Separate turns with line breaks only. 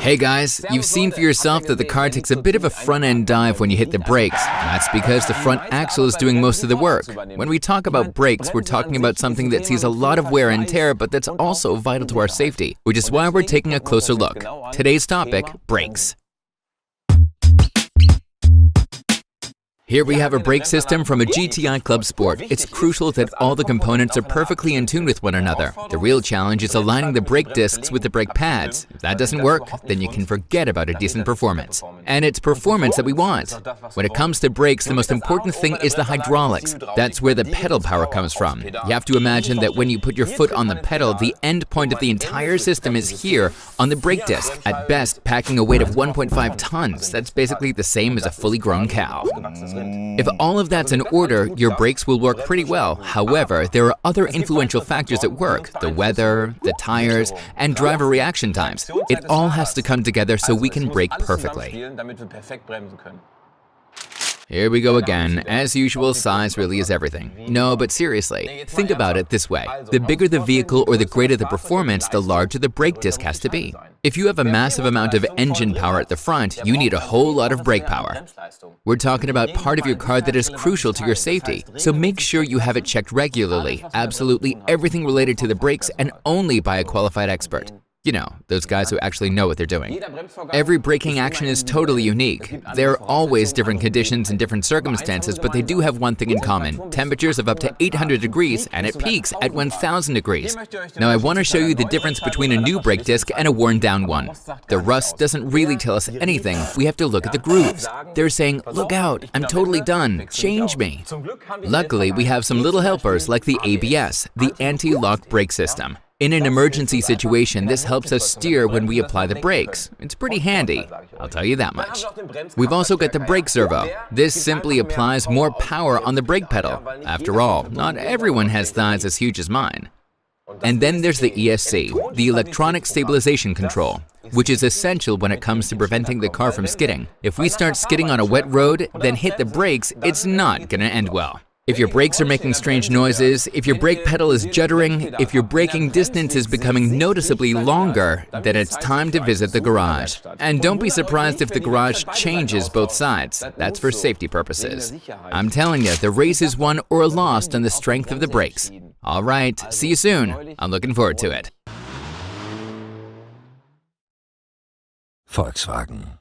Hey guys, you've seen for yourself that the car takes a bit of a front-end dive when you hit the brakes. That's because the front axle is doing most of the work. When we talk about brakes, we're talking about something that sees a lot of wear and tear, but that's also vital to our safety, which is why we're taking a closer look. Today's topic, brakes. Here we have a brake system from a GTI Club Sport. It's crucial that all the components are perfectly in tune with one another. The real challenge is aligning the brake discs with the brake pads. If that doesn't work, then you can forget about a decent performance. And it's performance that we want. When it comes to brakes, the most important thing is the hydraulics. That's where the pedal power comes from. You have to imagine that when you put your foot on the pedal, the end point of the entire system is here on the brake disc, at best packing a weight of 1.5 tons. That's basically the same as a fully grown cow. If all of that's in order, your brakes will work pretty well. However, there are other influential factors at work: the weather, the tires, and driver reaction times. It all has to come together so we can brake perfectly. Here we go again. As usual, size really is everything. No, but seriously, think about it this way. The bigger the vehicle or the greater the performance, the larger the brake disc has to be. If you have a massive amount of engine power at the front, you need a whole lot of brake power. We're talking about part of your car that is crucial to your safety, so make sure you have it checked regularly. Absolutely everything related to the brakes, and only by a qualified expert. You know, those guys who actually know what they're doing. Every braking action is totally unique. There are always different conditions and different circumstances, but they do have one thing in common: temperatures of up to 800 degrees, and it peaks at 1000 degrees. Now I want to show you the difference between a new brake disc and a worn down one. The rust doesn't really tell us anything. We have to look at the grooves. They're saying, "Look out, I'm totally done, change me." Luckily, we have some little helpers like the ABS, the anti-lock brake system. In an emergency situation, this helps us steer when we apply the brakes. It's pretty handy, I'll tell you that much. We've also got the brake servo. This simply applies more power on the brake pedal. After all, not everyone has thighs as huge as mine. And then there's the ESC, the electronic stabilization control, which is essential when it comes to preventing the car from skidding. If we start skidding on a wet road, then hit the brakes, it's not gonna end well. If your brakes are making strange noises, if your brake pedal is juddering, if your braking distance is becoming noticeably longer, then it's time to visit the garage. And don't be surprised if the garage changes both sides. That's for safety purposes. I'm telling you, the race is won or lost on the strength of the brakes. All right, see you soon. I'm looking forward to it.
Volkswagen.